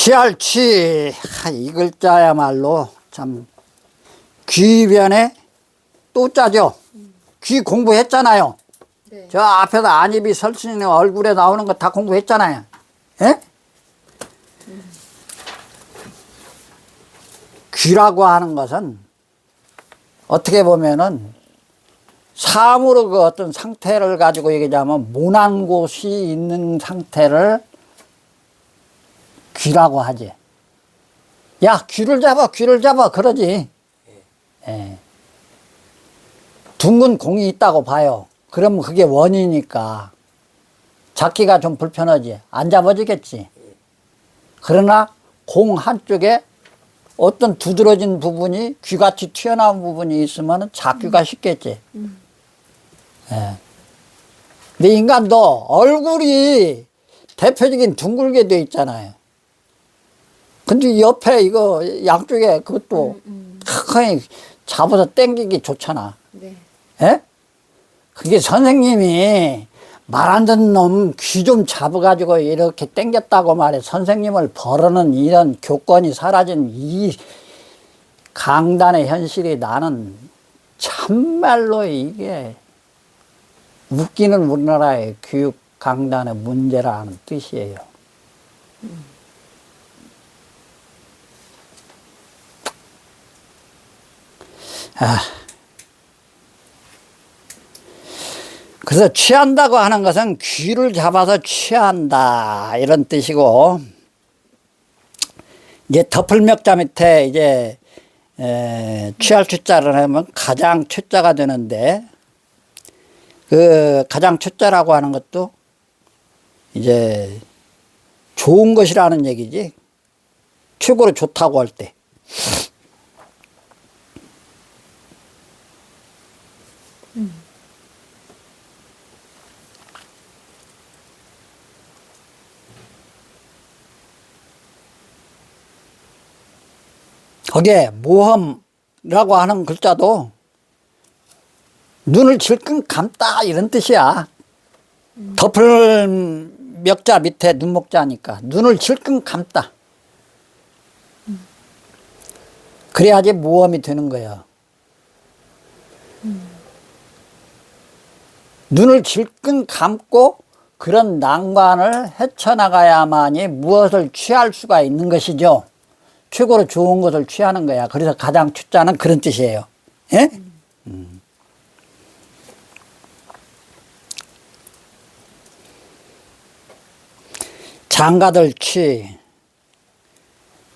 취할취 이 글자야말로 참 귀변에 또 짜죠. 귀 공부했잖아요. 네. 저 앞에서 안입이 설치는 얼굴에 나오는 거 다 공부했잖아요. 예? 귀라고 하는 것은 어떻게 보면은 사물의 그 어떤 상태를 가지고 얘기하자면 모난 곳이 있는 상태를 귀라고 하지. 야, 귀를 잡아 그러지. 예. 둥근 공이 있다고 봐요. 그러면 그게 원이니까 잡기가 좀 불편하지. 안 잡아지겠지. 그러나 공 한쪽에 어떤 두드러진 부분이 귀같이 튀어나온 부분이 있으면 잡기가 쉽겠지. 예. 근데 인간도 얼굴이 대표적인 둥글게 돼 있잖아요. 근데 옆에 이거 양쪽에 그것도 탁하니 잡아서 당기기 좋잖아. 네. 예? 그게 선생님이 말 안 듣는 놈 귀 좀 잡아가지고 이렇게 당겼다고 말해. 선생님을 벌하는 이런 교권이 사라진 이 강단의 현실이 나는 참말로 이게 웃기는 우리나라의 교육 강단의 문제라는 뜻이에요. 아. 그래서 취한다고 하는 것은 귀를 잡아서 취한다 이런 뜻이고, 이제 덮을멱자 밑에 이제 취할 취자를 하면 가장 취자가 되는데, 그 가장 취자라고 하는 것도 이제 좋은 것이라는 얘기지. 최고로 좋다고 할 때. 거기에 모험이라고 하는 글자도 눈을 질끈 감다 이런 뜻이야. 덮을 멱자 밑에 눈목자니까 눈을 질끈 감다. 그래야지 모험이 되는 거야. 눈을 질끈 감고 그런 난관을 헤쳐나가야만이 무엇을 취할 수가 있는 것이죠. 최고로 좋은 것을 취하는 거야. 그래서 가장 취자는 그런 뜻이에요. 예? 장가들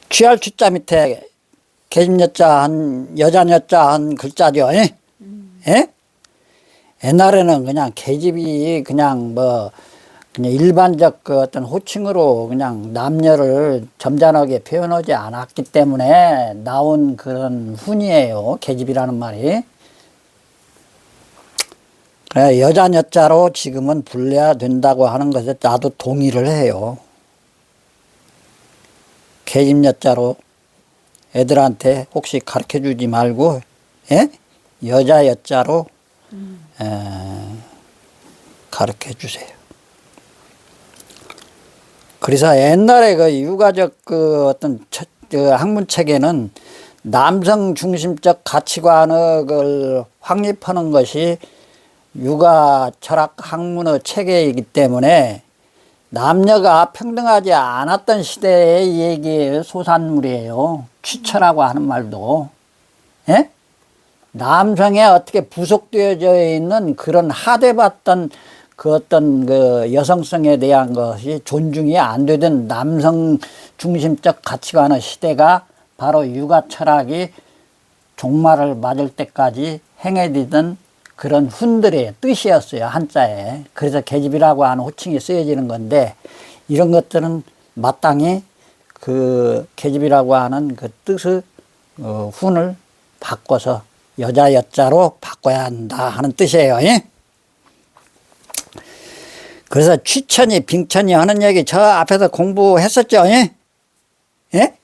취할 취자 밑에 계집여자 한 여자여자 한 글자죠. 예? 예? 옛날에는 그냥 계집이 그냥 그냥 일반적 그 어떤 호칭으로 그냥 남녀를 점잖하게 표현하지 않았기 때문에 나온 그런 훈이에요. 계집이라는 말이. 그래, 여자여자로 지금은 불려야 된다고 하는 것에 나도 동의를 해요. 계집여자로 애들한테 혹시 가르쳐 주지 말고, 예? 여자여자로 가르쳐 주세요. 그래서 옛날에 그 유가적 그 어떤 그 학문책에는 남성 중심적 가치관을 확립하는 것이 유가 철학 학문의 체계이기 때문에 남녀가 평등하지 않았던 시대의 얘기의 소산물이에요. 취처라고 하는 말도. 예? 남성에 어떻게 부속되어져 있는 그런 하대받던 그 어떤 그 여성성에 대한 것이 존중이 안 되던 남성 중심적 가치관의 시대가 바로 유가 철학이 종말을 맞을 때까지 행해지던 그런 훈들의 뜻이었어요. 한자에. 그래서 계집이라고 하는 호칭이 쓰여지는 건데, 이런 것들은 마땅히 그 계집이라고 하는 그 뜻의 훈을 바꿔서 여자 여자로 바꿔야 한다 하는 뜻이에요. 예? 그래서 취천이 빙천이 하는 얘기 저 앞에서 공부했었죠. 예? 예?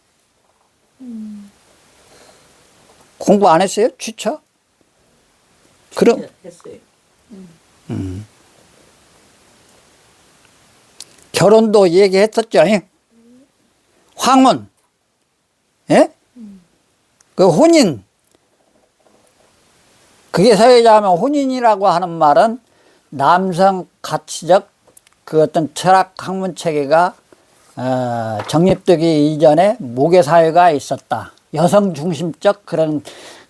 공부 안 했어요? 취처? 그럼 했어요. 결혼도 얘기했었죠. 예? 황혼, 예? 그 혼인, 그게 서예자하면 혼인이라고 하는 말은 남성 가치적 그 어떤 철학 학문 체계가 정립되기 이전에 모계 사회가 있었다. 여성 중심적 그런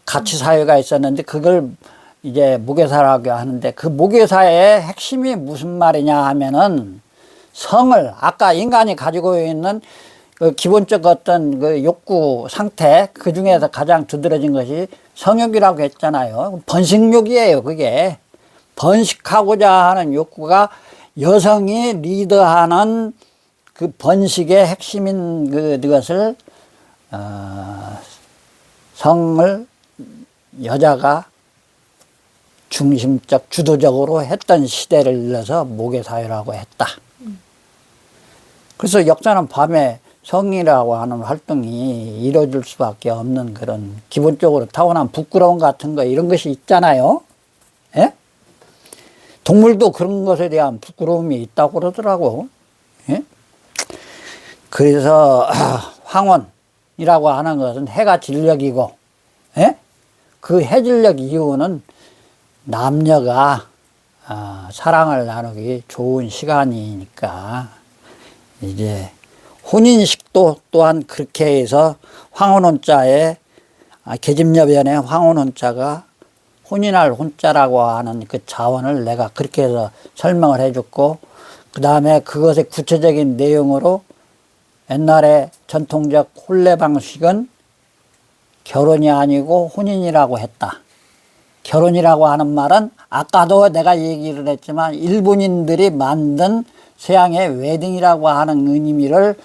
가치 사회가 있었는데 그걸 이제 모계사라고 하는데 그 모계사의 핵심이 무슨 말이냐 하면은 성을 아까 인간이 가지고 있는 그 기본적 어떤 그 욕구 상태 그 중에서 가장 두드러진 것이 성욕이라고 했잖아요. 번식욕이에요. 그게 번식하고자 하는 욕구가 여성이 리더하는 그 번식의 핵심인 그것을 성을 여자가 중심적 주도적으로 했던 시대를 일러서 모계사회라고 했다. 그래서 역사는 밤에 성이라고 하는 활동이 이루어질 수밖에 없는 그런 기본적으로 타고난 부끄러움 같은 거 이런 것이 있잖아요. 예? 동물도 그런 것에 대한 부끄러움이 있다고 그러더라고. 예? 그래서 황혼이라고 하는 것은 해가 진력이고, 예? 그 해진력 이유는 남녀가 사랑을 나누기 좋은 시간이니까 이제 혼인식도 또한 그렇게 해서 황혼혼자에 계집여변에 황혼혼자가 혼인할 혼자라고 하는 그 자원을 내가 그렇게 해서 설명을 해줬고 그 다음에 그것의 구체적인 내용으로 옛날에 전통적 혼례 방식은 결혼이 아니고 혼인이라고 했다. 결혼이라고 하는 말은 아까도 내가 얘기를 했지만 일본인들이 만든 서양의 웨딩이라고 하는 의미를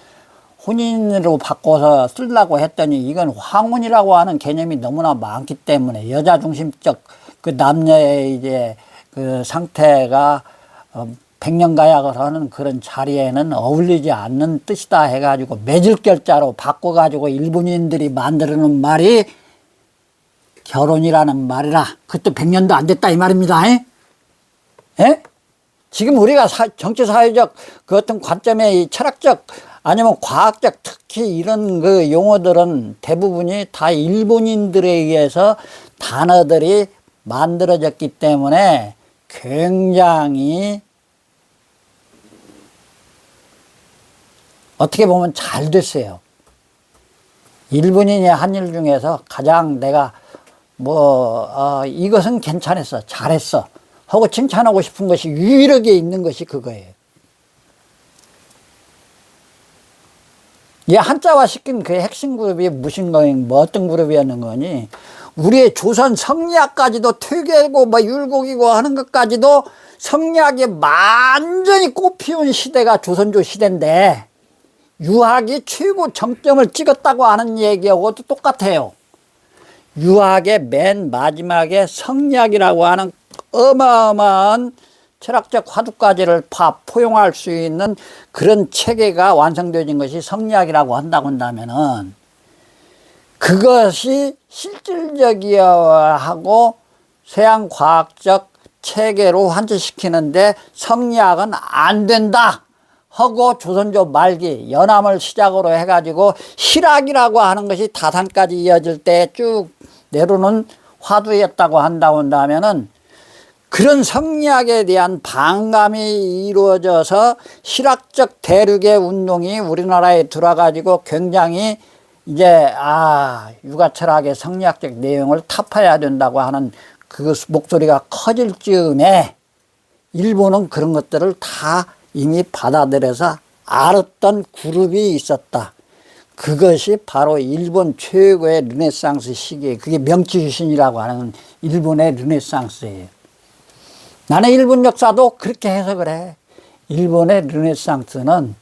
혼인으로 바꿔서 쓰려고 했더니 이건 황혼이라고 하는 개념이 너무나 많기 때문에 여자 중심적 그 남녀의 이제 그 상태가 백년가약을 하는 그런 자리에는 어울리지 않는 뜻이다 해가지고 매질결자로 바꿔가지고 일본인들이 만드는 말이 결혼이라는 말이라 그것도 100년도 안 됐다 이 말입니다. 에? 에? 지금 우리가 정치사회적 그 어떤 관점의 철학적 아니면 과학적 특히 이런 그 용어들은 대부분이 다 일본인들에 의해서 단어들이 만들어졌기 때문에 굉장히 어떻게 보면 잘 됐어요. 일본인이 한 일 중에서 가장 내가 이것은 괜찮았어, 잘했어 하고 칭찬하고 싶은 것이 유일하게 있는 것이 그거예요. 이 한자화 시킨 그 핵심 그룹이 무슨 거니, 뭐 어떤 그룹이었는 거니, 우리의 조선 성리학까지도 퇴계고 뭐 율곡이고 하는 것까지도 성리학이 완전히 꽃피운 시대가 조선조 시대인데 유학이 최고 정점을 찍었다고 하는 얘기하고도 똑같아요. 유학의 맨 마지막에 성리학이라고 하는 어마어마한 철학적 화두까지를 포용할 수 있는 그런 체계가 완성되어진 것이 성리학이라고 한다고 한다면은 그것이 실질적이어야 하고 서양 과학적 체계로 환전시키는데 성리학은 안 된다 하고 조선조 말기 연암을 시작으로 해가지고 실학이라고 하는 것이 다산까지 이어질 때 쭉 내려오는 화두였다고 한다고 한다면은 그런 성리학에 대한 반감이 이루어져서 실학적 대륙의 운동이 우리나라에 들어와가지고 굉장히 이제 육아철학의 성리학적 내용을 타파해야 된다고 하는 그 목소리가 커질 즈음에 일본은 그런 것들을 다 이미 받아들여서 알았던 그룹이 있었다. 그것이 바로 일본 최고의 르네상스 시기에 그게 명치유신이라고 하는 일본의 르네상스예요. 나는 일본 역사도 그렇게 해석을 해. 일본의 르네상스는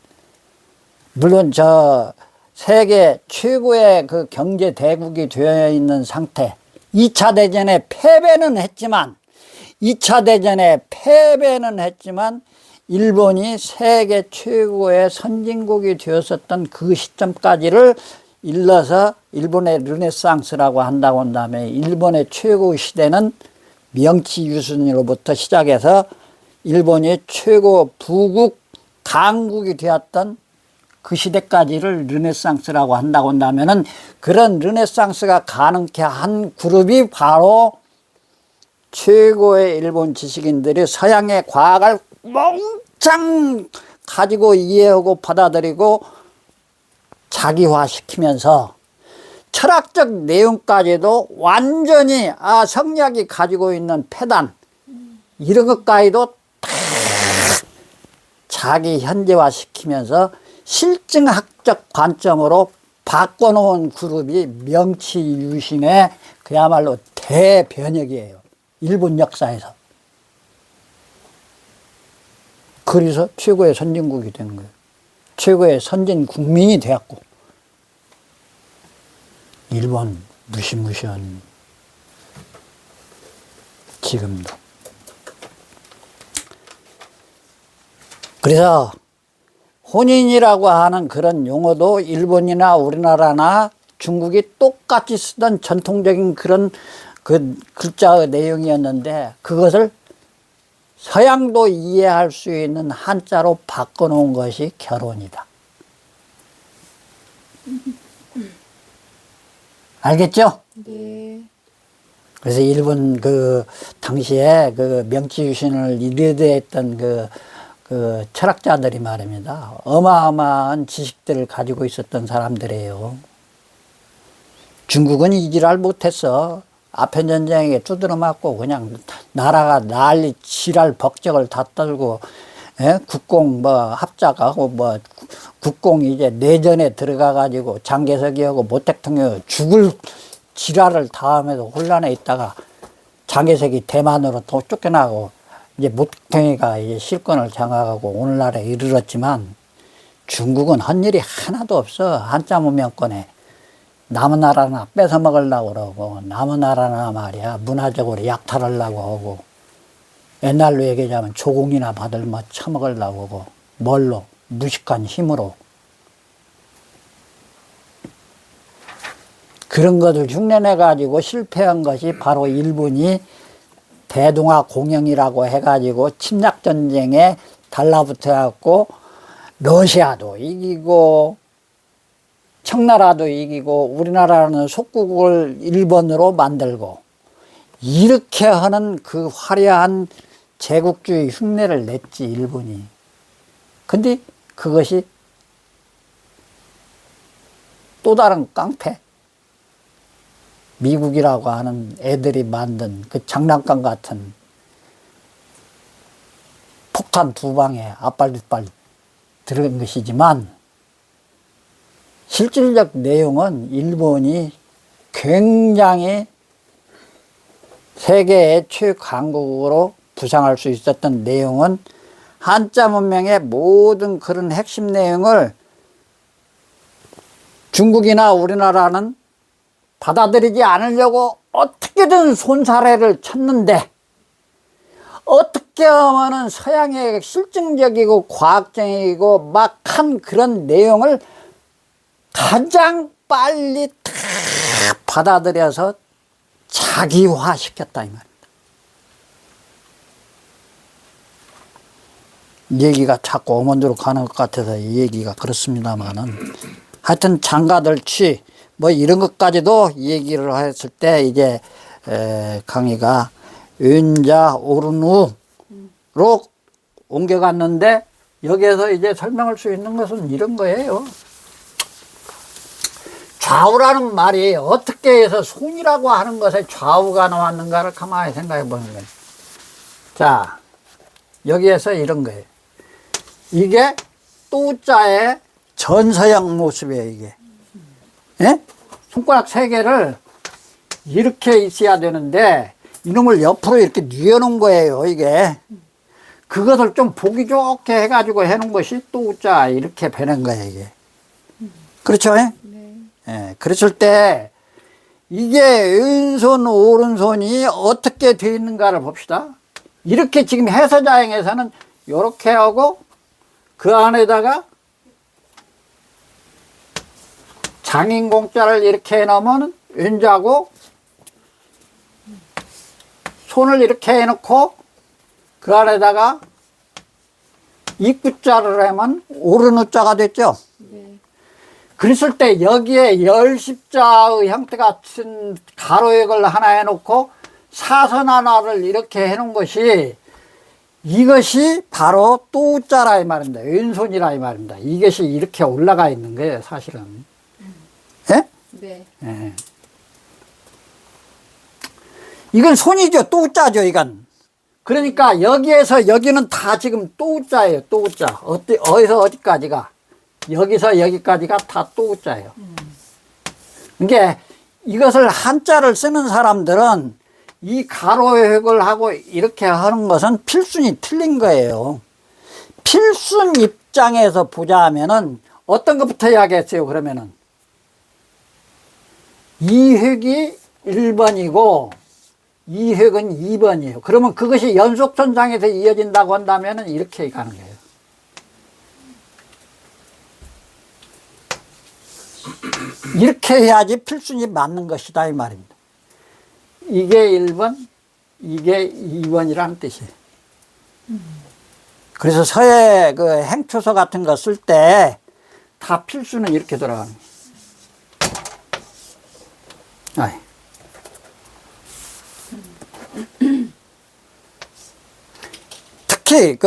물론 저 세계 최고의 그 경제 대국이 되어 있는 상태 2차 대전에 패배는 했지만 일본이 세계 최고의 선진국이 되었었던 그 시점까지를 일러서 일본의 르네상스라고 한다고 한다음에 일본의 최고 시대는 명치유신으로부터 시작해서 일본이 최고 부국 강국이 되었던 그 시대까지를 르네상스라고 한다고 한다면은 그런 르네상스가 가능케 한 그룹이 바로 최고의 일본 지식인들이 서양의 과학을 몽창 가지고 이해하고 받아들이고 자기화시키면서 철학적 내용까지도 완전히 성리학이 가지고 있는 패단 이런 것까지도 다 자기 현재화시키면서 실증학적 관점으로 바꿔놓은 그룹이 명치유신의 그야말로 대변혁이에요. 일본 역사에서. 그래서 최고의 선진국이 되는 거예요. 최고의 선진 국민이 되었고 일본 무시무시한 지금도. 그래서 혼인이라고 하는 그런 용어도 일본이나 우리나라나 중국이 똑같이 쓰던 전통적인 그런 그 글자의 내용이었는데 그것을 서양도 이해할 수 있는 한자로 바꿔놓은 것이 결혼이다. 알겠죠? 네. 그래서 일본 그 당시에 그 명치유신을 이르대했던 그 철학자들이 말입니다. 어마어마한 지식들을 가지고 있었던 사람들이에요. 중국은 이지랄 못했어. 아편전쟁에 두드러 맞고 그냥 나라가 난리 지랄 벅적을 다 떨고 국공 합작하고 국공 이제 내전에 들어가 가지고 장개석이하고 모택통이 죽을 지랄을 다하면서 혼란에 있다가 장개석이 대만으로 또 쫓겨나고 이제 모택통이가 이제 실권을 장악하고 오늘날에 이르렀지만 중국은 한 일이 하나도 없어. 한자 문명권에. 남의 나라나 뺏어 먹으려고 그러고 남의 나라나 말이야 문화적으로 약탈하려고 하고 옛날로 얘기하자면 조공이나 받을 처먹으려고 하고 뭘로? 무식한 힘으로. 그런 것을 흉내내 가지고 실패한 것이 바로 일본이 대동아 공영이라고 해가지고 침략전쟁에 달라붙어 갖고 러시아도 이기고 청나라도 이기고 우리나라는 속국을 일본으로 만들고 이렇게 하는 그 화려한 제국주의 흉내를 냈지 일본이. 근데 그것이 또 다른 깡패 미국이라고 하는 애들이 만든 그 장난감 같은 폭탄 두 방에 앞발뒷발 들은 것이지만 실질적 내용은 일본이 굉장히 세계의 최강국으로 부상할 수 있었던 내용은 한자 문명의 모든 그런 핵심 내용을 중국이나 우리나라는 받아들이지 않으려고 어떻게든 손사래를 쳤는데 어떻게 하면은 서양의 실증적이고 과학적이고 막한 그런 내용을 가장 빨리 다 받아들여서 자기화시켰다 이 말입니다. 얘기가 자꾸 어머니로 가는 것 같아서 이 얘기가 그렇습니다만은 하여튼 장가들취 이런 것까지도 얘기를 했을 때 이제 강의가 윤자 오른우로 옮겨갔는데 여기에서 이제 설명할 수 있는 것은 이런 거예요. 좌우라는 말이 어떻게 해서 손이라고 하는 것에 좌우가 나왔는가를 가만히 생각해 보는 거예요. 자, 여기에서 이런 거예요. 이게 또자의 전서형 모습이에요, 이게. 예? 손가락 세 개를 이렇게 있어야 되는데 이놈을 옆으로 이렇게 뉘어놓은 거예요, 이게. 그것을 좀 보기 좋게 해가지고 해놓은 것이 또자 이렇게 배는 거예요, 이게. 그렇죠? 예? 네. 예, 그랬을 때 이게 왼손 오른손이 어떻게 되어 있는가를 봅시다. 이렇게 지금 해서자행에서는 이렇게 하고 그 안에다가 장인공자를 이렇게 해놓으면 왼자고 손을 이렇게 해놓고 그 안에다가 입구자를 하면 오른우자가 됐죠. 네. 그랬을 때 여기에 열십자의 형태 같은 가로액을 하나 해놓고 사선 하나를 이렇게 해놓은 것이 이것이 바로 또자라 이 말입니다. 왼손이라 이 말입니다. 이것이 이렇게 올라가 있는 거예요, 사실은. 예? 네. 예. 이건 손이죠. 또자죠, 이건. 그러니까 여기에서 여기는 다 지금 또자예요, 또자. 어디서 어디까지가. 여기서 여기까지가 다 또자예요. 그러니까 이것을 한자를 쓰는 사람들은 이 가로획을 하고 이렇게 하는 것은 필순이 틀린 거예요. 필순 입장에서 보자면은 어떤 것부터 이야기했어요, 그러면은? 이 획이 1번이고 이 획은 2번이에요. 그러면 그것이 연속선상에서 이어진다고 한다면은 이렇게 가는 거예요. 이렇게 해야지 필순이 맞는 것이다 이 말입니다. 이게 1번, 이게 2번이라는 뜻이에요. 그래서 서예 그 행초서 같은 거 쓸 때 다 필수는 이렇게 돌아가는 거예요. 특히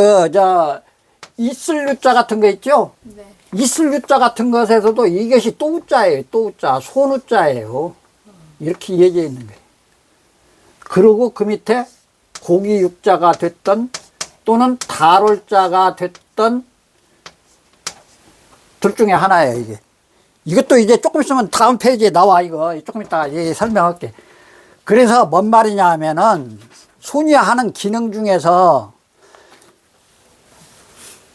있을 유자 같은 거 있죠? 네. 있을 유자 같은 것에서도 이것이 또자예요. 또자, 손우자예요. 이렇게 이어져 있는 거예요. 그리고 그 밑에 고기 육자가 됐던 또는 다롤자가 됐던 둘 중에 하나예요, 이게. 이것도 이제 조금 있으면 다음 페이지에 나와, 이거. 조금 이따가 설명할게. 그래서 뭔 말이냐 하면은, 손이 하는 기능 중에서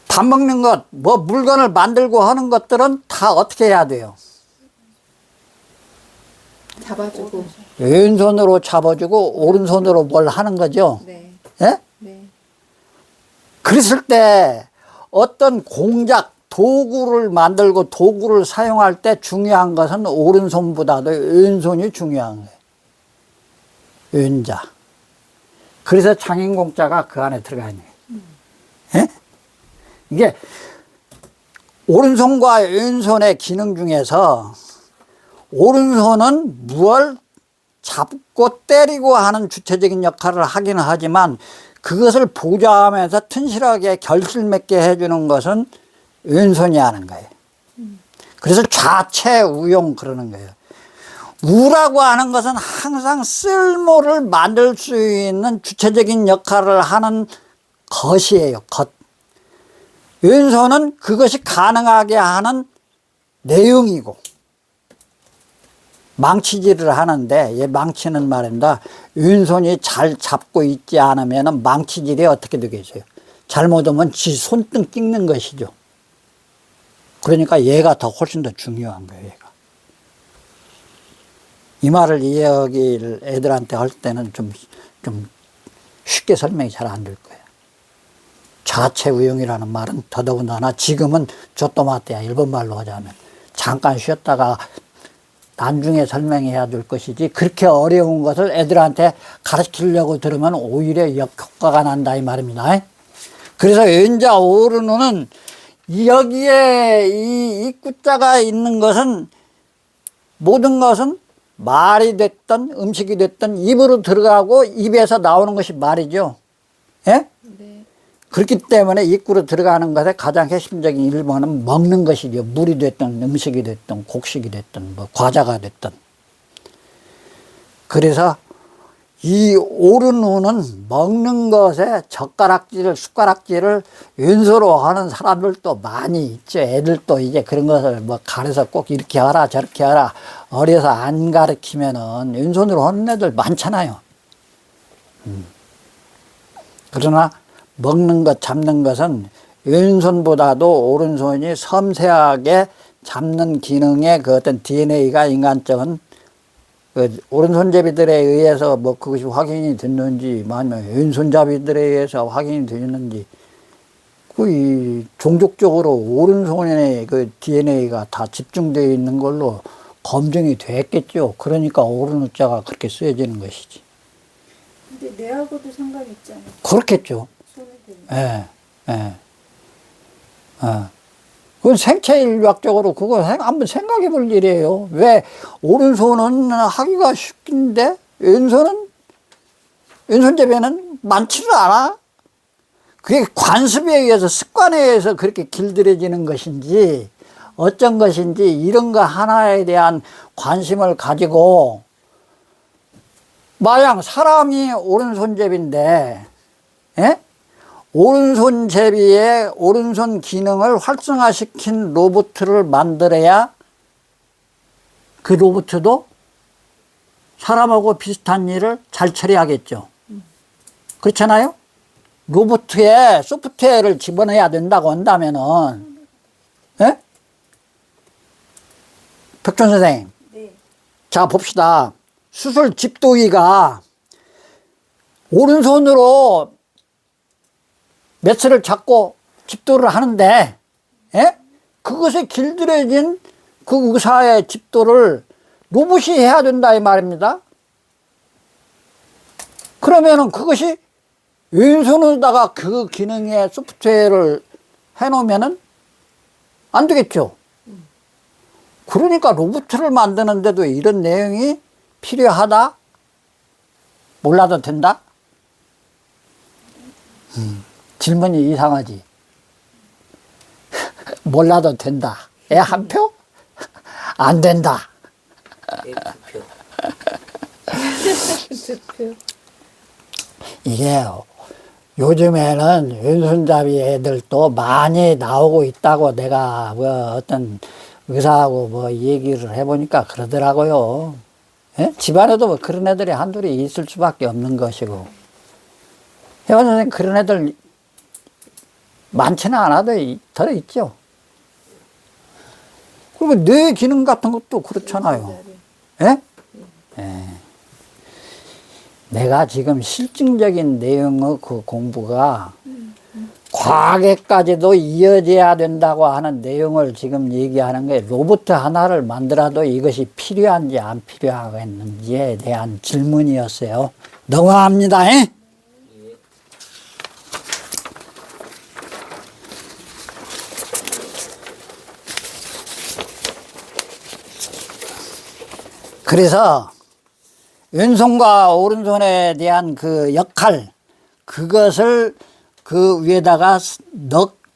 밥 먹는 것, 뭐 물건을 만들고 하는 것들은 다 어떻게 해야 돼요? 잡아주고. 왼손으로 잡아주고 오른손으로 뭘 하는 거죠. 네. 예? 네. 그랬을 때 어떤 공작, 도구를 만들고 도구를 사용할 때 중요한 것은 오른손보다도 왼손이 중요한 거예요. 왼자. 그래서 장인공자가 그 안에 들어가 있는 거예요. 예? 이게 오른손과 왼손의 기능 중에서 오른손은 무엇을 잡고 때리고 하는 주체적인 역할을 하기는 하지만 그것을 보좌하면서 튼실하게 결실맺게 해주는 것은 왼손이 하는 거예요. 그래서 좌체우용 그러는 거예요. 우라고 하는 것은 항상 쓸모를 만들 수 있는 주체적인 역할을 하는 것이에요. 것. 왼손은 그것이 가능하게 하는 내용이고 망치질을 하는데 이 망치는 말입니다. 왼손이 잘 잡고 있지 않으면 망치질이 어떻게 되겠어요? 잘못하면 지 손등 찍는 것이죠. 그러니까 얘가 더 훨씬 더 중요한 거예요. 얘가. 이 말을 이야기를 애들한테 할 때는 좀 쉽게 설명이 잘 안 될 거예요. 좌체우용이라는 말은 더더군다나 지금은 조또마떼야 일본말로 하자면 잠깐 쉬었다가 나중에 설명해야 될 것이지 그렇게 어려운 것을 애들한테 가르치려고 들으면 오히려 역효과가 난다 이 말입니다. 그래서 왼자 오른손은 여기에 이 입구자가 있는 것은 모든 것은 말이 됐든 음식이 됐든 입으로 들어가고 입에서 나오는 것이 말이죠. 예? 네. 그렇기 때문에 입구로 들어가는 것의 가장 핵심적인 일본은 먹는 것이죠. 물이 됐든 음식이 됐든 곡식이 됐든 뭐 과자가 됐든. 그래서 이 오른손은 먹는 것에 젓가락질을 숟가락질을 왼손으로 하는 사람들도 많이 있죠. 애들도 이제 그런 것을 뭐 가르쳐 꼭 이렇게 하라 저렇게 하라 어려서 안 가르치면은 왼손으로 하는 애들 많잖아요. 그러나 먹는 것, 잡는 것은 왼손보다도 오른손이 섬세하게 잡는 기능의 그 어떤 DNA가 인간적인 그 오른손잡이들에 의해서 뭐 그것이 확인이 됐는지, 아니면 왼손잡이들에 의해서 확인이 됐는지, 그 종족적으로 오른손에 그 DNA가 다 집중되어 있는 걸로 검증이 됐겠죠. 그러니까 오른자가 그렇게 쓰여지는 것이지. 근데 뇌하고도 상관이 있잖아요. 그렇겠죠. 손이 되면. 예, 예. 그건 생체인류학적으로 그거 한번 생각해 볼 일이에요. 왜 오른손은 하기가 쉽긴데 왼손잡이는 많지를 않아? 그게 관습에 의해서 습관에 의해서 그렇게 길들여지는 것인지 어쩐 것인지 이런 거 하나에 대한 관심을 가지고 마냥 사람이 오른손잡이인데 예? 오른손잡이의 오른손 기능을 활성화시킨 로봇을 만들어야 그 로봇도 사람하고 비슷한 일을 잘 처리하겠죠. 그렇잖아요? 로봇에 소프트웨어를 집어넣어야 된다고 한다면은, 예? 백준 선생님. 네. 자, 봅시다. 수술 집도기가 오른손으로 매스를 잡고 집도를 하는데, 예? 그것에 길들여진 그 의사의 집도를 로봇이 해야 된다 이 말입니다. 그러면은 그것이 왼손으로다가 그 기능의 소프트웨어를 해놓으면은 안 되겠죠. 그러니까 로봇을 만드는데도 이런 내용이 필요하다? 몰라도 된다? 질문이 이상하지. 몰라도 된다. 애 한 표? 안 된다. 이게 요즘에는 왼손잡이 애들도 많이 나오고 있다고 내가 뭐 어떤 의사하고 뭐 얘기를 해보니까 그러더라고요. 예? 집안에도 뭐 그런 애들이 한둘이 있을 수밖에 없는 것이고. 혜원 선생님 그런 애들 많지는 않아도 들어있죠. 그리고 뇌 기능 같은 것도 그렇잖아요. 예? 예. 내가 지금 실증적인 내용의 그 공부가 과학에까지도 이어져야 된다고 하는 내용을 지금 얘기하는 게 로봇 하나를 만들어도 이것이 필요한지 안 필요하겠는지에 대한 질문이었어요. 넘어갑니다. 에? 그래서 왼손과 오른손에 대한 그 역할, 그것을 그 위에다가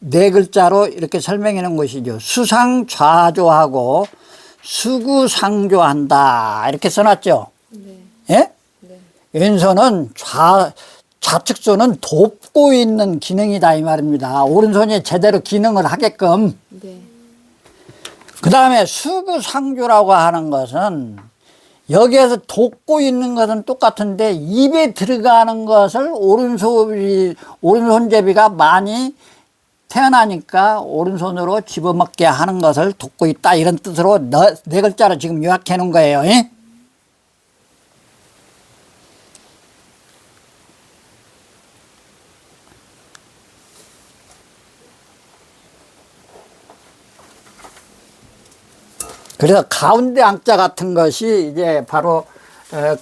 네 글자로 이렇게 설명해 놓은 것이죠. 수상좌조하고 수구상조한다. 이렇게 써놨죠. 네. 예? 네. 왼손은 좌측손은 돕고 있는 기능이다 이 말입니다. 오른손이 제대로 기능을 하게끔. 네. 그 다음에 수구상조라고 하는 것은 여기에서 돕고 있는 것은 똑같은데 입에 들어가는 것을 오른손잡이가 많이 태어나니까 오른손으로 집어먹게 하는 것을 돕고 있다 이런 뜻으로 네 글자로 지금 요약해 놓은 거예요. 예? 그래서 가운데 ang자 같은 것이 이제 바로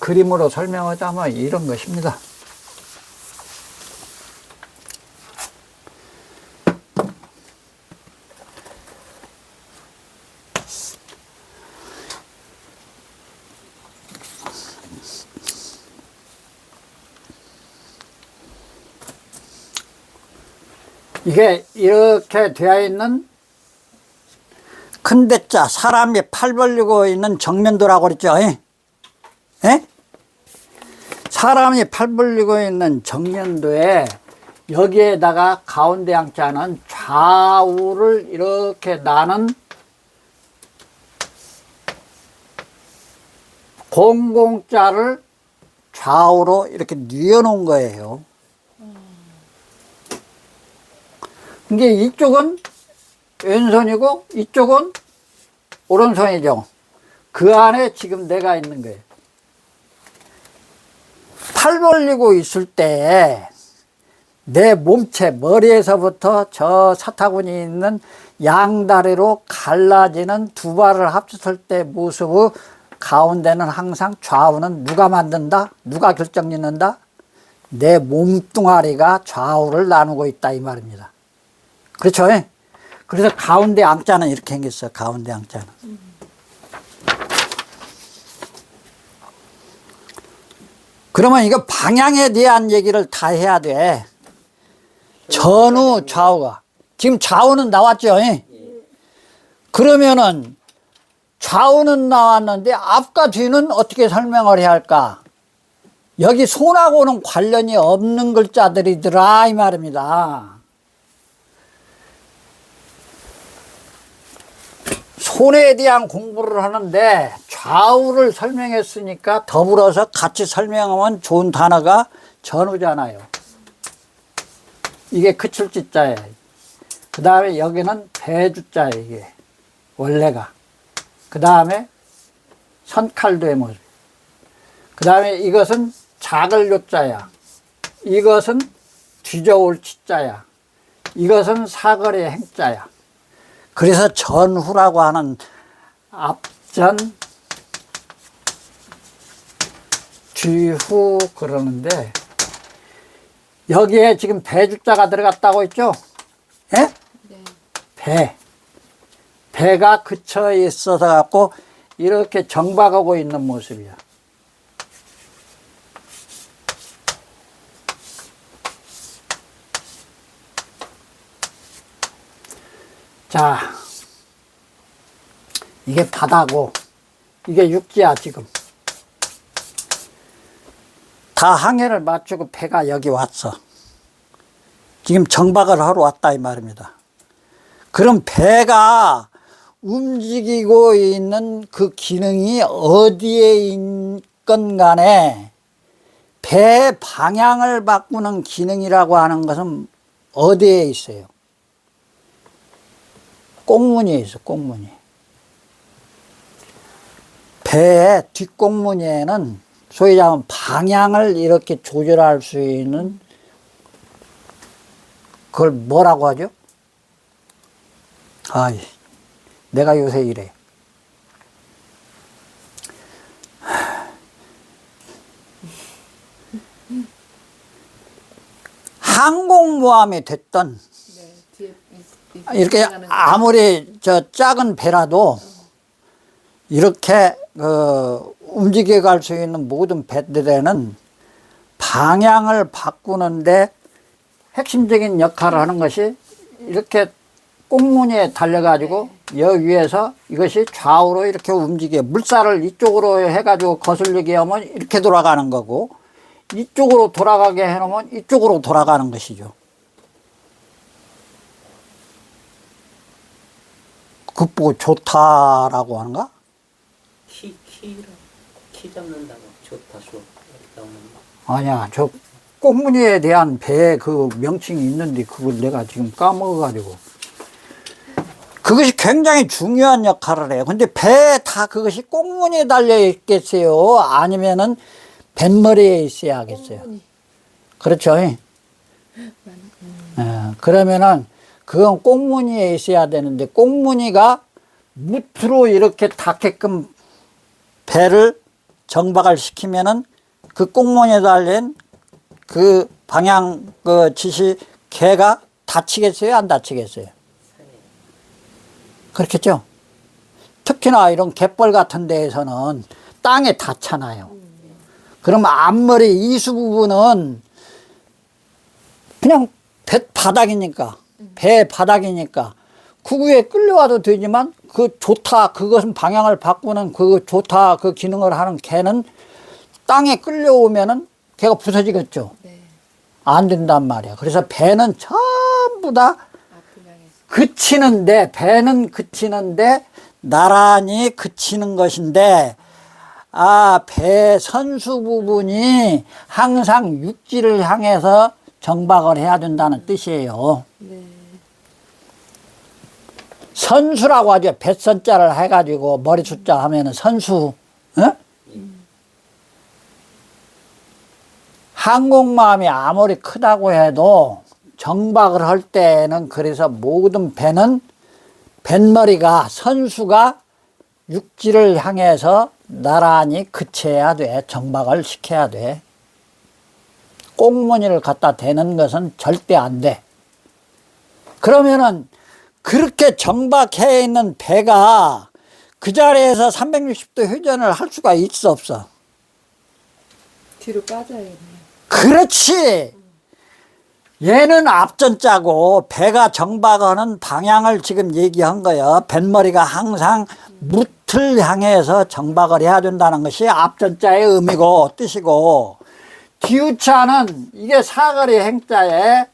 그림으로 설명하자면 이런 것입니다. 이게 이렇게 되어 있는 큰 대자, 사람이 팔 벌리고 있는 정면도라고 그랬죠. 예? 예? 사람이 팔 벌리고 있는 정면도에 여기에다가 가운데 ang자는 좌우를 이렇게 나는 공공자를 좌우로 이렇게 뉘어놓은 거예요. 이게 이쪽은 왼손이고 이쪽은 오른손이죠. 그 안에 지금 내가 있는 거예요. 팔 벌리고 있을 때 내 몸체 머리에서부터 저 사타구니 있는 양다리로 갈라지는 두 발을 합쳤을 때 모습의 가운데는 항상 좌우는 누가 만든다? 누가 결정짓는다? 내 몸뚱아리가 좌우를 나누고 있다 이 말입니다. 그렇죠? 그래서 가운데 앙자는 이렇게 생겼어. 가운데 앙자는. 그러면 이거 방향에 대한 얘기를 다 해야 돼. 전후 좌우가. 지금 좌우는 나왔죠? 그러면은 좌우는 나왔는데 앞과 뒤는 어떻게 설명을 해야 할까? 여기 손하고는 관련이 없는 글자들이더라 이 말입니다. 손에 대한 공부를 하는데 좌우를 설명했으니까 더불어서 같이 설명하면 좋은 단어가 전후잖아요. 이게 그칠지자예요. 그 다음에 여기는 배주자예요. 이게 원래가. 그 다음에 선칼도의 모습. 그 다음에 이것은 작을 요자야. 이것은 뒤져올 치자야. 이것은 사거리의 행자야. 그래서 전후라고 하는 앞전, 뒤후 그러는데 여기에 지금 배주자가 들어갔다고 했죠? 예? 네. 배가 그쳐 있어서 갖고 이렇게 정박하고 있는 모습이야. 자, 이게 바다고 이게 육지야 지금. 다 항해를 마치고 배가 여기 왔어. 지금 정박을 하러 왔다 이 말입니다. 그럼 배가 움직이고 있는 그 기능이 어디에 있건 간에 배 방향을 바꾸는 기능이라고 하는 것은 어디에 있어요? 꽁무니에 있어, 꽁무니. 배의 뒷꽁무니에는 소위 말하면 방향을 이렇게 조절할 수 있는 그걸 뭐라고 하죠? 아, 내가 요새 이래. 항공모함이 됐던 네. 뒤에 이렇게 지나가는 거. 아무리 저 작은 배라도 이렇게 움직여 갈 수 있는 모든 배들에는 방향을 바꾸는데 핵심적인 역할을 하는 것이 이렇게 꽁무니에 달려가지고 여기 위에서 이것이 좌우로 이렇게 움직여 물살을 이쪽으로 해가지고 거슬리게 하면 이렇게 돌아가는 거고 이쪽으로 돌아가게 해놓으면 이쪽으로 돌아가는 것이죠. 그거 보고 좋다라고 하는가? 키 잡는다고 좋다 좋다 나오는 아니야, 저 꽁무니에 대한 배 그 명칭이 있는데 그걸 내가 지금 까먹어가지고 그것이 굉장히 중요한 역할을 해요. 근데 배에 다 그것이 꽁무니에 달려 있겠어요? 아니면은 뱃머리에 있어야겠어요? 그렇죠? 그러면은 그건 꽁무니에 있어야 되는데 꽁무니가 무트로 이렇게 닿게끔 배를 정박을 시키면은 그 꽁무니에 달린 그 방향 그 지시 개가 다치겠어요? 안 다치겠어요? 그렇겠죠? 특히나 이런 갯벌 같은 데에서는 땅에 닿잖아요. 그러면 앞머리 이수 부분은 그냥 배 바닥이니까, 배 바닥이니까 그 위에 끌려와도 되지만 그 좋다, 그것은 방향을 바꾸는 그 좋다, 그 기능을 하는 개는 땅에 끌려오면은 걔가 부서지겠죠. 네. 안 된단 말이야. 그래서 배는 전부 다 앞을 향해서. 그치는데, 배는 그치는데 나란히 그치는 것인데, 배 선수 부분이 항상 육지를 향해서 정박을 해야 된다는 뜻이에요. 네. 선수라고 하죠. 뱃선자를 해가지고 머리 숫자 하면은 선수. 어? 항공모함이 아무리 크다고 해도 정박을 할 때는 그래서 모든 배는 뱃머리가 선수가 육지를 향해서 나란히 그쳐야 돼. 정박을 시켜야 돼. 꽁무니를 갖다 대는 것은 절대 안 돼. 그러면은 그렇게 정박해 있는 배가 그 자리에서 360도 회전을 할 수가 있어 없어? 뒤로 빠져야겠네요. 그렇지. 얘는 앞전자고 배가 정박하는 방향을 지금 얘기한 거예요. 뱃머리가 항상 무틀 향해서 정박을 해야 된다는 것이 앞전자의 의미고 뜻이고, 뒤우자는 이게 사거리 행자에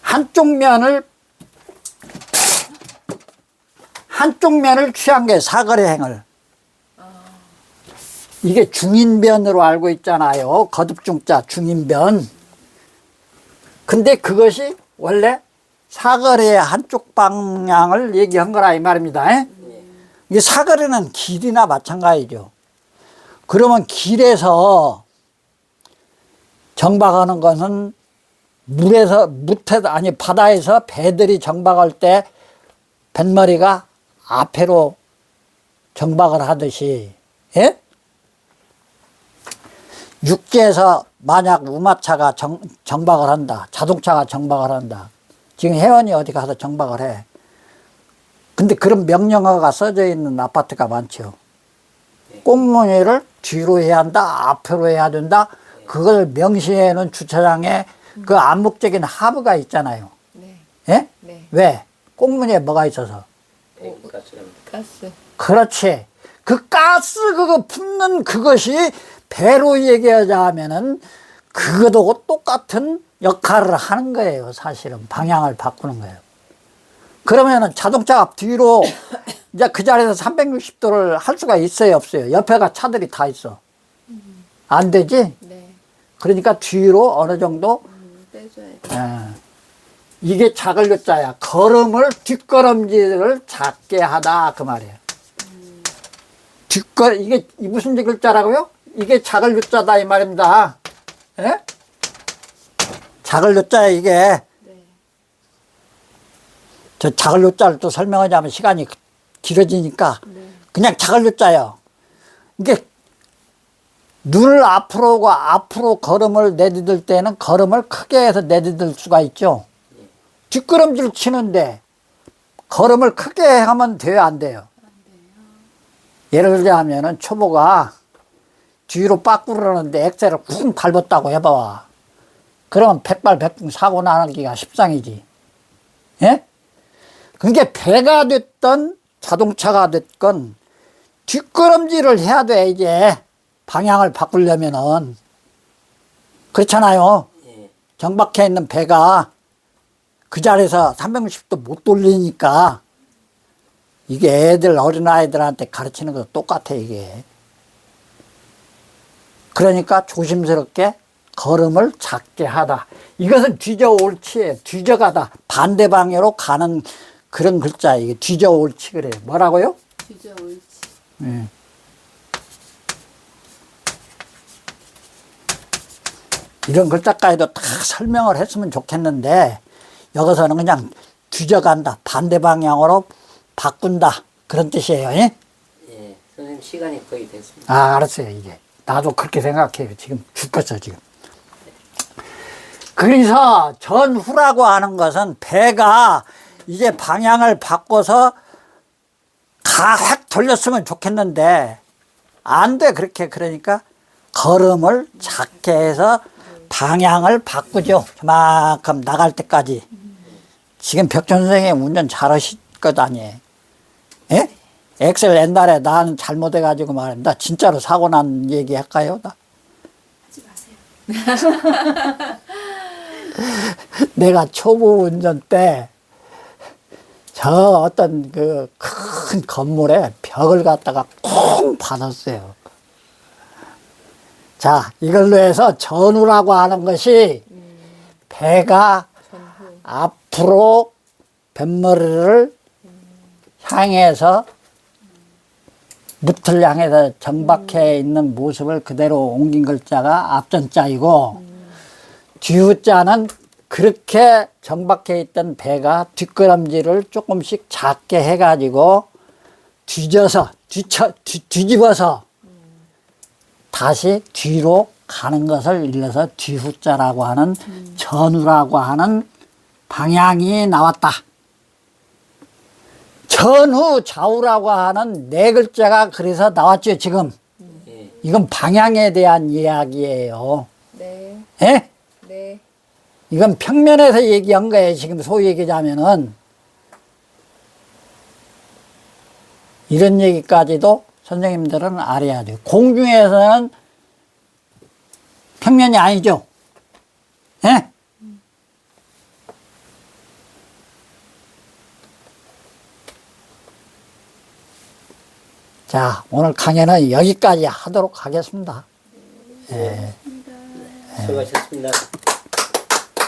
한쪽 면을 취한 게 사거리 행을. 이게 중인변으로 알고 있잖아요. 거듭중자 중인변. 근데 그것이 원래 사거리의 한쪽 방향을 얘기한 거라 이 말입니다. 이게 사거리는 길이나 마찬가지죠. 그러면 길에서 정박하는 것은 바다에서 배들이 정박할 때 뱃머리가 앞으로 정박을 하듯이, 예? 육지에서 만약 우마차가 정박을 한다. 자동차가 정박을 한다. 지금 회원이 어디 가서 정박을 해. 근데 그런 명령어가 써져 있는 아파트가 많죠. 꽁무니를 뒤로 해야 한다. 앞으로 해야 된다. 그걸 명시해 놓은 주차장에 그 암묵적인 하부가 있잖아요. 네. 예? 네. 왜? 꽁무니에 뭐가 있어서? 가스. 그렇지. 그 가스 그거 품는 그것이 배로 얘기하자면은 그것도 똑같은 역할을 하는 거예요. 사실은 방향을 바꾸는 거예요. 그러면은 자동차가 뒤로 이제 그 자리에서 360도를 할 수가 있어요, 없어요? 옆에가 차들이 다 있어. 안 되지? 네. 그러니까 뒤로 어느 정도 빼줘야 돼. 이게 작을 요자야. 걸음을 뒷걸음질을 작게 하다 그 말이에요. 이게 무슨 글자라고요? 이게 작을 요자다 이 말입니다. 예? 작을 요자야 이게. 네. 저 작을 요자를 또 설명하자면 시간이 길어지니까 네. 그냥 작을 요자예요. 이게 눈을 앞으로 걸음을 내디딜 때는 걸음을 크게 해서 내디딜 수가 있죠. 뒷걸음질 치는데 걸음을 크게 하면 돼요, 안 돼요? 예를 들자면은 초보가 뒤로 빠꾸르는데 엑셀을 쿵 밟았다고 해봐. 그러면 백발백중 사고 나는 기가 십상이지. 예? 그게 배가 됐던 자동차가 됐건 뒷걸음질을 해야 돼, 이제. 방향을 바꾸려면은. 그렇잖아요. 정박해 있는 배가 그 자리에서 360도 못 돌리니까 이게 애들, 어린아이들한테 가르치는 것도 똑같아, 이게. 그러니까 조심스럽게 걸음을 작게 하다. 이것은 뒤져 옳지예요. 뒤져가다. 반대 방향으로 가는 그런 글자. 이게 뒤져 옳지 그래요. 뭐라고요? 뒤져 옳지. 예. 이런 글자까지도 다 설명을 했으면 좋겠는데 여기서는 그냥 뒤져간다. 반대 방향으로 바꾼다. 그런 뜻이에요. 예? 예, 선생님 시간이 거의 됐습니다. 아, 알았어요. 이제 나도 그렇게 생각해요. 지금 죽겠어 지금. 그래서 전후라고 하는 것은 배가 이제 방향을 바꿔서 확 돌렸으면 좋겠는데 안 돼. 그렇게. 그러니까 걸음을 작게 해서 방향을 바꾸죠. 그만큼 나갈 때까지. 지금 벽전 선생님 운전 잘하실 것 아니에요. 예? 엑셀 옛날에 나는 잘못해가지고 말입니다. 진짜로 사고 난 얘기 할까요? 나? 하지 마세요. 내가 초보 운전 때 저 어떤 그 큰 건물에 벽을 갖다가 콩 받았어요. 자, 이걸로 해서 전후라고 하는 것이 배가 전후. 앞으로 뱃머리를 향해서 무틀 향해서 정박해 있는 모습을 그대로 옮긴 글자가 앞전자이고 뒤후자는 그렇게 정박해 있던 배가 뒷걸음질을 조금씩 작게 해가지고 뒤집어서 다시 뒤로 가는 것을 일러서 뒤후자라고 하는 전후라고 하는 방향이 나왔다. 전후 좌우라고 하는 네 글자가 그래서 나왔죠, 지금. 예. 이건 방향에 대한 이야기예요. 네. 예? 네. 이건 평면에서 얘기한 거예요, 지금 소위 얘기하면은. 이런 얘기까지도 선생님들은 알아야 돼요. 공중에서는 평면이 아니죠. 예? 자, 오늘 강의는 여기까지 하도록 하겠습니다. 예. 수고하셨습니다.